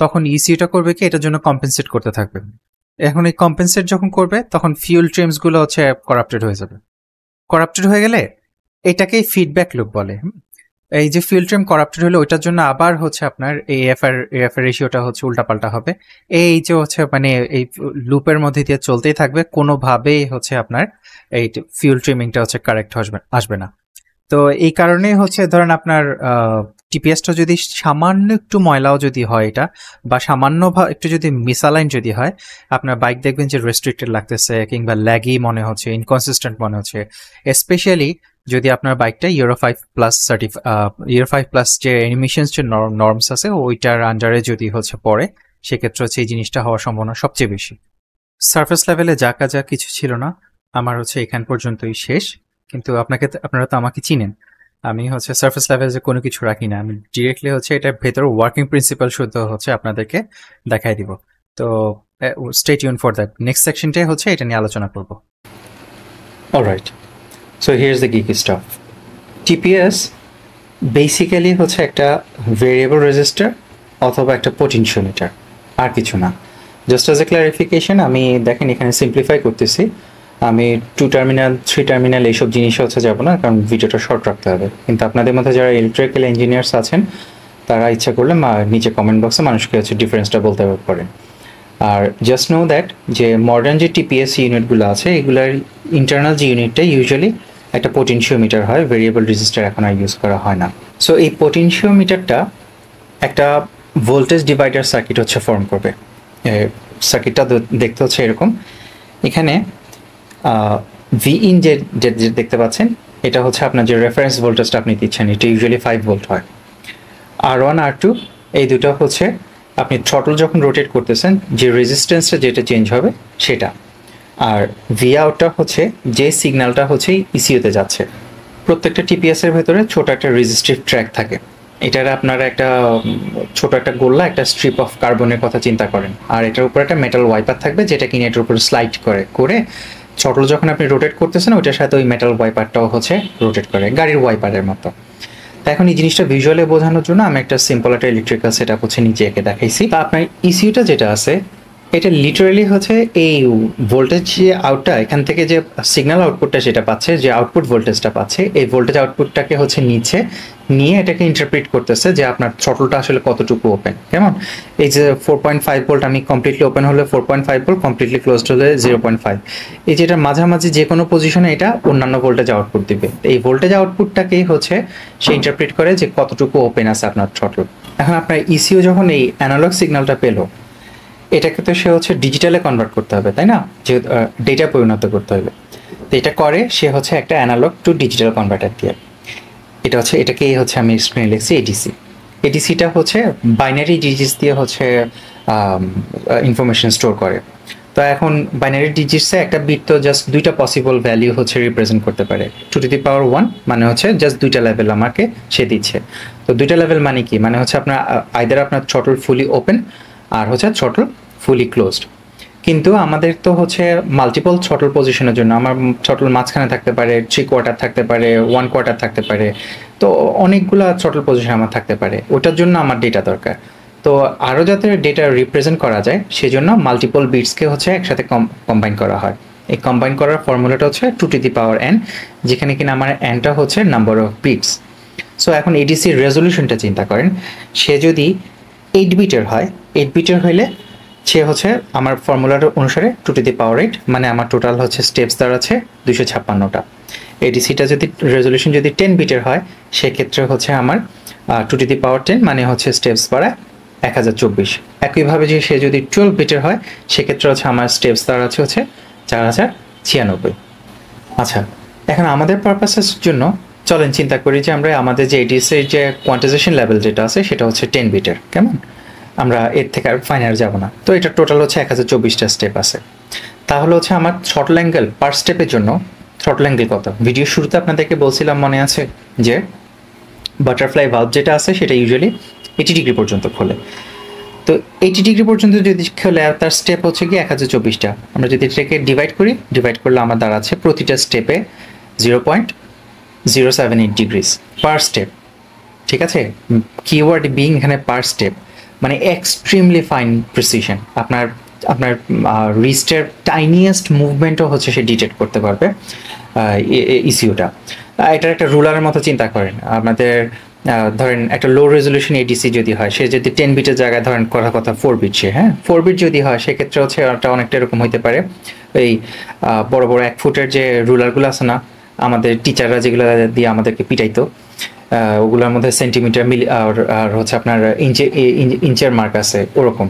তখন ইসিউটা করবে কি এটার জন্য কম্পেনসেট করতে থাকবে। এখন এই কম্পেনসেট যখন করবে তখন ফিউল ট্রিমস গুলো হচ্ছে করাপ্টেড হয়ে যাবে। করাপ্টেড হয়ে গেলে এটাকেই ফিডব্যাক লুপ বলে। এই যে ফিউল ট্রিম করাপ্টেড হলে ওইটার জন্য আবার হচ্ছে আপনার এই এএফআর রেশিওটা হচ্ছে উল্টাপাল্টা হবে। এই যে হচ্ছে মানে এই লুপের মধ্যে দিয়ে চলতেই থাকবে, কোনোভাবেই হচ্ছে আপনার এই ফিউল ট্রিমিংটা হচ্ছে কারেক্ট আসবে না। তো এই কারণেই হচ্ছে ধরেন আপনার টিপিএসটা যদি সামান্য একটু ময়লাও যদি হয় এটা, বা সামান্য একটু যদি মিসঅ্যালাইন যদি হয়, আপনার বাইক দেখবেন যে রেস্ট্রিক্টেড লাগতেছে কিংবা ল্যাগি মনে হচ্ছে, ইনকনসিস্টেন্ট মনে হচ্ছে। স্পেশালি যদি আপনার বাইকটা ইউরো 5+ যে এমিশনস যে নর্মস আছে ওইটার আন্ডারে যদি হচ্ছে পড়ে, সেক্ষেত্রে হচ্ছে এই জিনিসটা হওয়ার সম্ভাবনা সবচেয়ে বেশি। সারফেস লেভেলে যা কিছু ছিল না, আমার হচ্ছে এখান পর্যন্তই শেষ। কিন্তু আপনারা তো আমাকে চিনেন, আমি হচ্ছে সারফেস লেভেলে যে কোনো কিছু রাখি না, আমি ডিরেক্টলি হচ্ছে এটার ভেতর ওয়ার্কিং প্রিন্সিপাল শুদ্ধ হচ্ছে আপনাদেরকে দেখাই দিব। তো stay tune for that. Next সেকশনটাই হচ্ছে এটা নিয়ে আলোচনা করব। Alright, so here's the geek stuff. TPS basically হচ্ছে একটা ভেরিয়েবল রেজিস্টার অথবা একটা পোটেনশিওমিটার, আর কিছু না। জাস্ট অ্যাজ এ ক্লারিফিকেশন, আমি দেখেন এখানে সিম্পলিফাই করতেছি। আমি 2 টার্মিনাল 3 টার্মিনাল এইসব জিনিস হচ্ছে যাব না, কারণ ভিডিওটা শর্ট রাখতে হবে। কিন্তু আপনাদের মধ্যে যারা ইলেকট্রিক্যাল ইঞ্জিনিয়ার্স আছেন তারা ইচ্ছা করলে নিচে কমেন্ট বক্সে মানুষকে হচ্ছে ডিফারেন্সটা বলতে পারেন। আর জাস্ট নো দ্যাট যে মডার্ন যে টিপিএস ইউনিটগুলো আছে এগুলার ইন্টারনাল যে ইউনিটটা ইউজুয়ালি একটা পোটেনশিওমিটার হয়, ভেরিয়েবল রেজিস্টার এখন আর ইউজ করা হয় না। সো এই পোটেনশিওমিটারটা একটা ভোল্টেজ ডিভাইডার সার্কিট হচ্ছে ফর্ম করবে। সার্কিটটা দেখতে হচ্ছে এরকম। এখানে ভি ইন যে দেখতে পাচ্ছেন এটা হচ্ছে আপনার যে রেফারেন্স ভোল্টেজটা আপনি দিচ্ছেন, এটা ইউজুয়ালি 5 ভোল্ট হয়। R1 R2 এই দুটো হচ্ছে আপনি থ্রটল যখন রোটেট করতেছেন যে রেজিস্ট্যান্সটা যেটা চেঞ্জ হবে সেটা। আর ভি আউটটা হচ্ছে যে সিগন্যালটা হচ্ছে ইসিউতে যাচ্ছে। প্রত্যেকটা টিপিএসের ভেতরে ছোট একটা রেজিস্টিভ ট্র্যাক থাকে। এটার আপনারা একটা ছোট একটা গোল্লা একটা স্ট্রিপ অফ কার্বনের কথা চিন্তা করেন, আর এটার উপর একটা মেটাল ওয়াইপার থাকবে যেটা কিনে এটার উপর স্লাইড করে থ্রটল যখন আপনি রোটেট করতেছেন ওইটার সাথে ওই মেটাল ওয়াইপারটাও হচ্ছে রোটেট করে, গাড়ির ওয়াইপারের মতো। এখন এই জিনিসটা ভিজুয়ালি বোঝানোর জন্য আমি একটা সিম্পল একটা ইলেকট্রিক্যাল সেটআপ হচ্ছে নিচে এঁকে দেখাইছি। তা আপনার ইসিউটা যেটা আছে এটা লিটারালি হচ্ছে এই ভোল্টেজ যে আউটটা এখান থেকে যে সিগন্যাল আউটপুটটা যেটা পাচ্ছে, যে আউটপুট ভোল্টেজটা পাচ্ছে, এই ভোল্টেজ আউটপুটটাকে হচ্ছে নিয়ে এটাকে ইন্টারপ্রিট করতেছে যে আপনার থ্রটলটা আসলে কতটুকু ওপেন। কেমন এই যে 4.5 ভোল্ট আমি কমপ্লিটলি ওপেন হলে 4.5 ভোল্ট, কমপ্লিটলি ক্লোজড হলে 0.5। এই যেটা মাঝামাঝি যে কোনো পজিশনে এটা অন্যান্য ভোল্টেজ আউটপুট দিবে। এই ভোল্টেজ আউটপুটটাকেই হচ্ছে সে ইন্টারপ্রিট করে যে কতটুকু ওপেন আছে আপনার থ্রটল। এখন আপনার ইসিও যখন এই অ্যানালগ সিগন্যালটা পেলো, এটাকে তো সে হচ্ছে ডিজিটালে কনভার্ট করতে হবে, তাই না, যে ডেটা পরিণত করতে হবে। তো এটা করে সে হচ্ছে একটা অ্যানালগ টু ডিজিটাল কনভার্টার দিয়ে। এটা হচ্ছে এটাকেই হচ্ছে আমি স্ক্রিনে লিখছি এডিসি। এডিসিটা হচ্ছে বাইনারি ডিজিটস দিয়ে হচ্ছে ইনফরমেশন স্টোর করে। তো এখন বাইনারি ডিজিটসে একটা বিট তো জাস্ট দুইটা পসিবল ভ্যালু হচ্ছে রিপ্রেজেন্ট করতে পারে। 2⁻1 মানে হচ্ছে জাস্ট দুইটা লেভেল আমাকে সে দিচ্ছে। তো দুইটা লেভেল মানে কি, মানে হচ্ছে আপনার আইদার আপনার থ্রটল ফুলি ওপেন আর হচ্ছে থ্রটল ফুলি ক্লোজড। কিন্তু আমাদের তো হচ্ছে মাল্টিপল থ্রটল পজিশনের জন্য আমার থ্রটল মাঝখানে থাকতে পারে, 3/4 থাকতে পারে, 1/4 থাকতে পারে, তো অনেকগুলো থ্রটল পজিশন আমার থাকতে পারে। ওটার জন্য আমার ডেটা দরকার। তো আরও যাতে ডেটা রিপ্রেজেন্ট করা যায় সেজন্য মাল্টিপল বিটসকে হচ্ছে একসাথে কম্বাইন করা হয়। এই কম্বাইন করার ফর্মুলাটা হচ্ছে 2⁻n, যেখানে কিনা আমার nটা হচ্ছে নাম্বার অফ বিটস। সো এখন এডিসির রেজলিউশনটা চিন্তা করেন, সে যদি 8 বিটের হয়, 8 বিটের হইলে সে হচ্ছে আমার ফর্মুলার অনুসারে 2^8, মানে আমার টোটাল হচ্ছে স্টেপস দাঁড়াচ্ছে 256টা। এডিসিটা যদি রেজলিউশন যদি 10 বিটের হয়, সেক্ষেত্রে হচ্ছে আমার 2^10 মানে হচ্ছে স্টেপস বাড়ায় 1024। একইভাবে যে সে যদি 12 বিটের হয়, সেক্ষেত্রে হচ্ছে আমার স্টেপস দাঁড়াচ্ছে হচ্ছে 4096। আচ্ছা, এখন আমাদের পারপাসের জন্য চলেন চিন্তা করি যে আমরা আমাদের যে এডিসির যে কোয়ান্টাইজেশন লেভেল যেটা আছে সেটা হচ্ছে 10 বিটের, কেমন? আমরা এর থেকে আর ফাইনাল যাব না। তো এটা টোটাল হচ্ছে 1024টা স্টেপ আছে। তাহলে হচ্ছে আমার থ্রটল অ্যাঙ্গেল পার স্টেপের জন্য, থ্রটল অ্যাঙ্গেল কত? ভিডিও শুরুতে আপনাদেরকে বলছিলাম, মনে আছে, যে বাটারফ্লাই ভালভ যেটা আছে সেটা ইউজুয়ালি 80 ডিগ্রি পর্যন্ত খোলে। তো 80 ডিগ্রি পর্যন্ত যদি খোলে, তার স্টেপ হচ্ছে কি 1024টা। আমরা যদি এটাকে ডিভাইড করলে আমার দাঁড়াচ্ছে প্রতিটা স্টেপে 0.078 ডিগ্রিজ পার স্টেপ। ঠিক আছে, কিওয়ার্ড বিং এখানে পার স্টেপ, মানে এক্সট্রিমলি ফাইন প্রিসিশন। আপনার রিস্টের টাইনিয়েস্ট মুভমেন্টও হচ্ছে সে ডিটেক্ট করতে পারবে ইসিউটা। এটার একটা রুলারের মতো চিন্তা করেন। আমাদের ধরেন একটা লো রেজলিউশন এডিসি যদি হয়, সে যদি 10 বিটের জায়গায় ধরেন কথা 4 বিট, সে 4 বিট যদি হয়, সেক্ষেত্রে হচ্ছে ওটা অনেকটা এরকম হইতে পারে। এই বড় বড় 1 ফুটের যে রুলারগুলো আছে না, আমাদের টিচাররা যেগুলো দিয়ে আমাদেরকে পিটাইতো, ওগুলোর মধ্যে সেন্টিমিটার মিলি আর হচ্ছে আপনার ইঞ্চের মার্ক আছে ওরকম।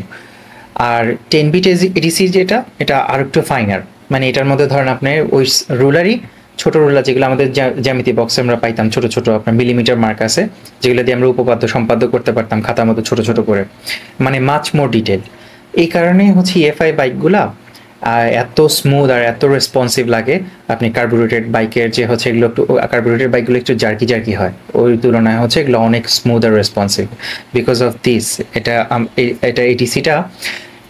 আর 10 বিট এডিসি যেটা, এটা আর একটু ফাইনার, মানে এটার মধ্যে ধরেন আপনি ওই রুলারই ছোট রুলার যেগুলো আমাদের জ্যামিতি বক্সে আমরা পাইতাম, ছোট ছোট আপনার মিলিমিটার মার্ক আছে, যেগুলো দিয়ে আমরা উপপাদ্য সম্পাদ্য করতে পারতাম খাতার মতো ছোট ছোট করে, মানে মাচ মোর ডিটেল। এই কারণেই হচ্ছে ইএফআই বাইকগুলা এত স্মুথ আর এত রেসপন্সিভ লাগে। আপনি কার্বোরেটেড বাইকের যে হচ্ছে এগুলো একটু, কার্বোরেটেড বাইকগুলো একটু জার্কি হয়, ওই তুলনায় হচ্ছে এগুলো অনেক স্মুথ আর রেসপন্সিভ বিকজ অফ দিস। এটা এডিসিটা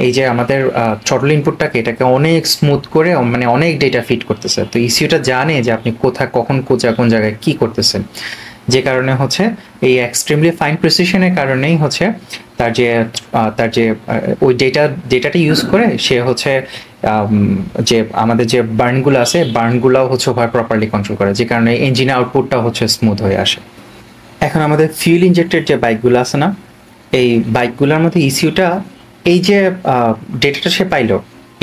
এই যে আমাদের থ্রটল ইনপুটটাকে, এটাকে অনেক স্মুথ করে, মানে অনেক ডেটা ফিট করতেছে। তো ইসিউটা জানে যে আপনি কোথায় কখন কোন জায়গায় কী করতেছেন, যে কারণে হচ্ছে এই এক্সট্রিমলি ফাইন প্রিসিশনের কারণেই হচ্ছে তার যে ওই ডেটাটা ইউজ করে সে হচ্ছে যে আমাদের যে বার্নগুলো আছে, বার্নগুলোও হচ্ছে প্রপারলি কন্ট্রোল করে, যে কারণে ইঞ্জিনের আউটপুটটা হচ্ছে স্মুথ হয়ে আসে। এখন আমাদের ফিউল ইনজেক্টেড যে বাইকগুলো আছে না, এই বাইকগুলোর মধ্যে ইসিউটা এই যে ডেটাটা সে পাইলো,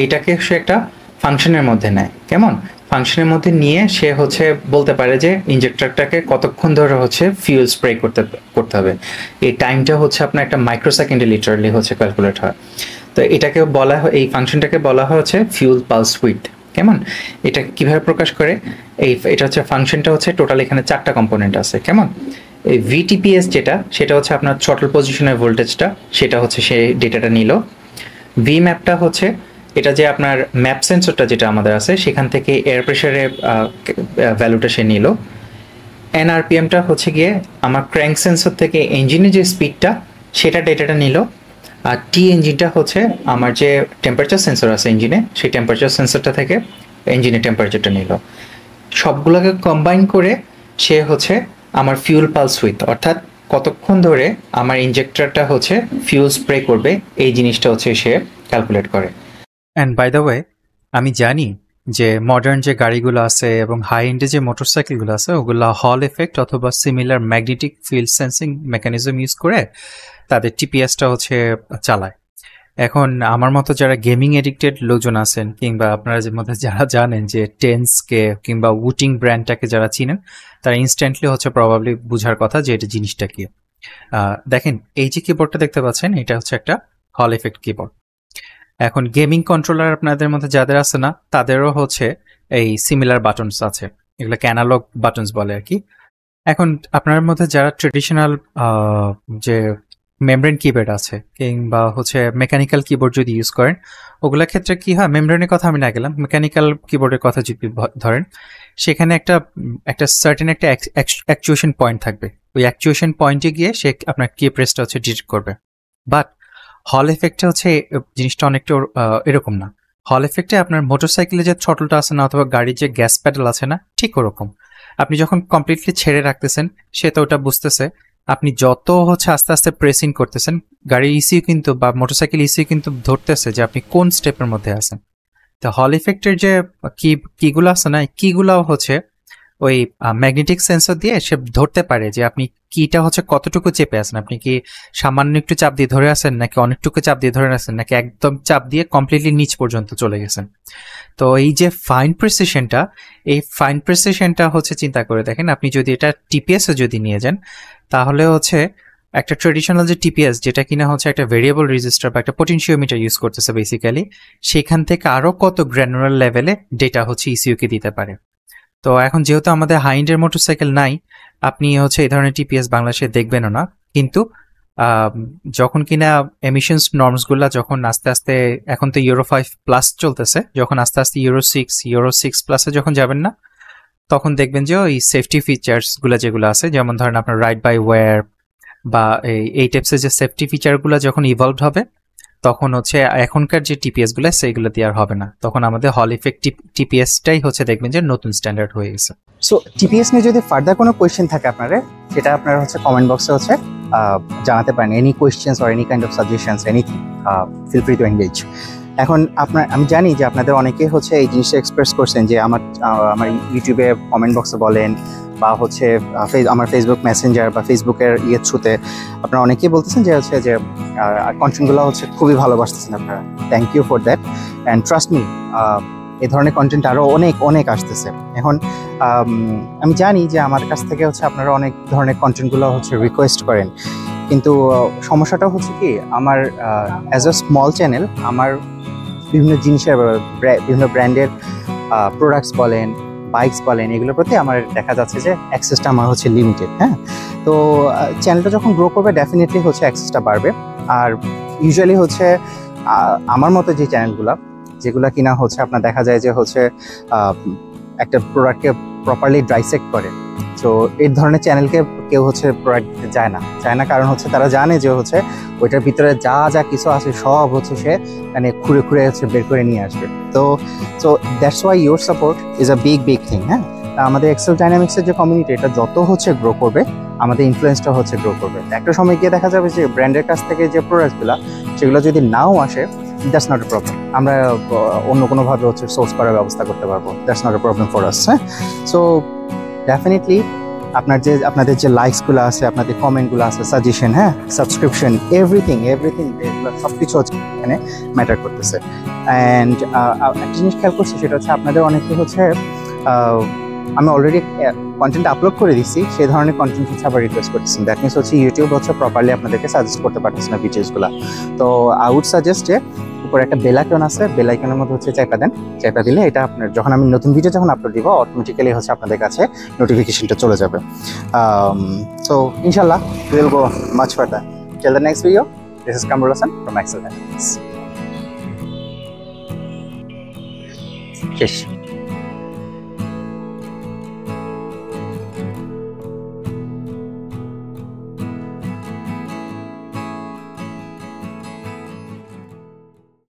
এটাকে সে একটা ফাংশনের মধ্যে নেয়। কেমন? ফাংশনের মধ্যে নিয়ে সে হচ্ছে বলতে পারে যে ইনজেক্টরটাকে কতক্ষণ ধরে হচ্ছে ফিউল স্প্রে করতে হবে। এই টাইমটা হচ্ছে আপনার একটা মাইক্রোসেকেন্ডে লিটারালি হচ্ছে ক্যালকুলেট হয়। তো এটাকে বলা হয়, এই ফাংশনটাকে বলা হয় হচ্ছে ফিউল পালস উইডথ। কেমন? এটা কিভাবে প্রকাশ করে? এটা হচ্ছে ফাংশনটা হচ্ছে টোটাল এখানে 4টা কম্পোনেন্ট আছে। কেমন? এই ভিটিপিএস যেটা, সেটা হচ্ছে আপনার থ্রটল পজিশনের ভোল্টেজটা, সেটা হচ্ছে সে ডেটাটা নিল। ভি ম্যাপটা হচ্ছে এটা যে আপনার ম্যাপ সেন্সরটা যেটা আমাদের আছে, সেখান থেকে এয়ার প্রেশারের ভ্যালুটা সে নিল। এনআরপিএমটা হচ্ছে গিয়ে আমার ক্র্যাঙ্ক সেন্সর থেকে ইঞ্জিনের যে স্পিডটা, সেটা ডেটাটা নিল। আর টি ইঞ্জিনটা হচ্ছে আমার যে টেম্পারেচার সেন্সর আছে ইঞ্জিনে, সেই টেম্পারেচার সেন্সরটা থেকে ইঞ্জিনের টেম্পারেচারটা নিল। সবগুলোকে কম্বাইন করে সে হচ্ছে আমার ফিউল পালস উইথ, অর্থাৎ কতক্ষণ ধরে আমার ইনজেক্টরটা হচ্ছে ফিউল স্প্রে করবে, এই জিনিসটা হচ্ছে সে ক্যালকুলেট করে। অ্যান্ড বাই দ্য ওয়ে, আমি জানি যে মডার্ন যে গাড়িগুলো আছে এবং হাই এন্ডে যে মোটরসাইকেলগুলো আছে, ওগুলো হল এফেক্ট অথবা similar magnetic field sensing mechanism use করে তাদের টিপিএসটা হচ্ছে চালায়। এখন আমার মতো যারা গেমিং এডিক্টেড লোকজন আছেন, কিংবা আপনারা যে মধ্যে যারা জানেন যে টেন্সকে কিংবা উটিং ব্র্যান্ডটাকে যারা চিনেন, তারা ইনস্ট্যান্টলি হচ্ছে প্রবাবলি বুঝার কথা যে এটা জিনিসটা কি। দেখেন, এই যে কিবোর্ডটা দেখতে পাচ্ছেন, এটা হচ্ছে একটা হল এফেক্ট কিবোর্ড। এখন গেমিং কন্ট্রোলার আপনাদের মধ্যে যাদের আছে না, তাদেরও হচ্ছে এই সিমিলার বাটনস আছে, এগুলোকে অ্যানালগ বাটনস বলে আর কি। এখন আপনার মধ্যে যারা ট্রেডিশনাল যে মেমব্রেন কিবোর্ড আছে কিংবা হচ্ছে মেকানিক্যাল কিবোর্ড যদি ইউজ করেন, ওগুলোর ক্ষেত্রে কি হয়, মেমব্রেনের কথা আমি না গেলাম, মেকানিক্যাল কিবোর্ডের কথা যদি ধরেন, সেখানে একটা সার্টেন একটা অ্যাকচুয়েশন পয়েন্ট থাকবে। ওই অ্যাকচুয়েশন পয়েন্টে গিয়ে সে আপনার কি প্রেসটা হচ্ছে ডিটেক্ট করবে। বাট হল এফেক্টে হচ্ছে জিনিসটা অনেকটা এরকম না। হল এফেক্টে আপনার মোটরসাইকেলে যে থ্রটলটা আছে না, অথবা গাড়ির যে গ্যাস প্যাডেল আছে না, ঠিক ওরকম। আপনি যখন কমপ্লিটলি ছেড়ে রাখতেছেন, সে তো ওটা বুঝতেছে। আপনি যত হচ্ছে আস্তে আস্তে প্রেসিং করতেছেন, গাড়ির ইসিউ কিন্তু বা মোটরসাইকেল ইসিউ কিন্তু ধরতেছে যে আপনি কোন স্টেপের মধ্যে আছেন। তো হল ইফেক্টের যে কিগুলো আছে না, কিগুলাও হচ্ছে ওই ম্যাগনেটিক সেন্সর দিয়ে সে ধরতে পারে যে আপনি কিটা হচ্ছে কতটুকু চেপে আছেন, আপনি কি সামান্য একটু চাপ দিয়ে ধরে আছেন নাকি অনেকটুকু চাপ দিয়ে ধরে আছেন নাকি একদম চাপ দিয়ে কমপ্লিটলি নিচ পর্যন্ত চলে গেছেন। তো এই যে ফাইন প্রেসিশনটা, এই ফাইন প্রেসিশনটা হচ্ছে চিন্তা করে দেখেন, আপনি যদি এটা টিপিএসে যদি নিয়ে যান তাহলে হচ্ছে একটা ট্রেডিশনাল যে টিপিএস যেটা কিনা হচ্ছে একটা ভেরিয়েবল রেজিস্টার বা একটা পটেনশিওমিটার ইউজ করতেছে বেসিক্যালি, সেখান থেকে আরো কত গ্র্যানুলার লেভেলে ডেটা হচ্ছে ইসিইউ কে দিতে পারে। তো এখন যেহেতু আমাদের হাই এন্ডের মোটরসাইকেল নাই, আপনি হচ্ছে এই ধরনের টিপিএস বাংলাদেশে দেখবেনও না, কিন্তু যখন কিনা এমিশনস নর্মসগুলো যখন আস্তে আস্তে, এখন তো ইউরো 5+ চলতেছে, যখন আস্তে আস্তে ইউরো 6+ যখন যাবেন না, তখন দেখবেন যে ওই সেফটি ফিচার্সগুলো যেগুলো আছে, যেমন ধরেন আপনার রাইড বাই ওয়্যার বা এই টাইপসের যে সেফটি ফিচারগুলো যখন ইভলভড হবে, তখন হচ্ছে এখনকার যে টিপিএস গুলো সেইগুলো দিয়ে আর হবে না, তখন আমাদের হল ইফেক্ট টিপিএসটাই হচ্ছে দেখবেন যে নতুন স্ট্যান্ডার্ড হয়ে গেছে। সো টিপিএস নিয়ে যদি ফার্দার কোনো কোয়েশ্চেন থাকে আপনাদের, সেটা আপনারা হচ্ছে কমেন্ট বক্সে হচ্ছে জানাতে পারেন। Any questions or any kind of suggestions, anything, feel free to engage. এখন আমি জানি যে আপনাদের অনেকে হচ্ছে এই জিনিসটা এক্সপ্রেস করছেন যে আমার ইউটিউবে কমেন্ট বক্সে বলেন বা হচ্ছে আমার ফেসবুক মেসেঞ্জার বা ফেসবুকের থ্রুতে আপনারা অনেকেই বলতেছেন যে হচ্ছে যে কন্টেন্টগুলো হচ্ছে খুবই ভালোবাসতেছেন আপনারা। Thank you for that, and trust me, এই ধরনের কন্টেন্ট আরও অনেক আসতেছে। এখন আমি জানি যে আমার কাছ থেকে হচ্ছে আপনারা অনেক ধরনের কন্টেন্টগুলো হচ্ছে রিকোয়েস্ট করেন, কিন্তু সমস্যাটা হচ্ছে কি, আমার অ্যাজ আ স্মল চ্যানেল আমার বিভিন্ন জিনিসের, বিভিন্ন ব্র্যান্ডের প্রোডাক্টস বলেন, বাইকস বলেন, এগুলোর প্রতি আমার দেখা যাচ্ছে যে অ্যাক্সেসটা আমার হচ্ছে লিমিটেড। হ্যাঁ, তো চ্যানেলটা যখন গ্রো করবে ডেফিনেটলি হচ্ছে অ্যাক্সেসটা বাড়বে। আর ইউজুয়ালি হচ্ছে আমার মতো যে চ্যানেলগুলো যেগুলো কিনা হচ্ছে আপনার দেখা যায় যে হচ্ছে একটা প্রোডাক্টকে প্রপারলি ডাইসেক্ট করে, তো এই ধরনের চ্যানেলকে কেউ হচ্ছে প্রোডাক্ট যায় না, কারণ হচ্ছে তারা জানে যে হচ্ছে ওইটার ভিতরে যা কিছু আছে সব হচ্ছে সে মানে খুঁড়ে হচ্ছে বের করে নিয়ে আসবে। তো that's why your support is a big thing. হ্যাঁ, আমাদের এক্সেল ডাইনামিক্সের যে কমিউনিটি, এটা যত হচ্ছে গ্রো করবে, আমাদের ইনফ্লুয়েন্সটা হচ্ছে গ্রো করবে। একটা সময় গিয়ে দেখা যাবে যে ব্র্যান্ডের কাছ থেকে যে প্রোডাক্টগুলো সেগুলো যদি নাও আসে, দ্যাটস নট এ প্রবলেম, আমরা অন্য কোনোভাবে হচ্ছে সোর্স করার ব্যবস্থা করতে পারবো। That's not a problem for us. হ্যাঁ, সো ডেফিনেটলি আপনাদের যে লাইকসগুলো আছে, আপনাদের কমেন্টগুলো আছে, সাজেশন, হ্যাঁ, সাবস্ক্রিপশন, এভরিথিং এগুলো সব কিছু হচ্ছে এখানে ম্যাটার করতেছে। অ্যান্ড একটা জিনিস খেয়াল করছি, সেটা হচ্ছে আপনাদের অনেকে হচ্ছে আমি অলরেডি কন্টেন্ট আপলোড করে দিচ্ছি, সেই ধরনের কন্টেন্ট হচ্ছে আবার রিকোয়েস্ট করতেছেন। দ্যাট মিনস হচ্ছে ইউটিউব হচ্ছে প্রপারলি আপনাদেরকে সাজেস্ট করতে পারতেছে না ভিডিওসগুলো। তো আই উড সাজেস্ট যে উপরে একটা বেল আইকন আছে, বেল আইকনের মধ্যে হচ্ছে চাপা দেন, চাপা দিলে এটা আপনার যখন আমি নতুন ভিডিও যখন আপলোড দিব, অটোমেটিক্যালি হচ্ছে আপনাদের কাছে নোটিফিকেশনটা চলে যাবে। সো ইনশাল্লাহ will go much further. Till the next video, this is Kamrul Hasan from Excel Dynamics. শেষ।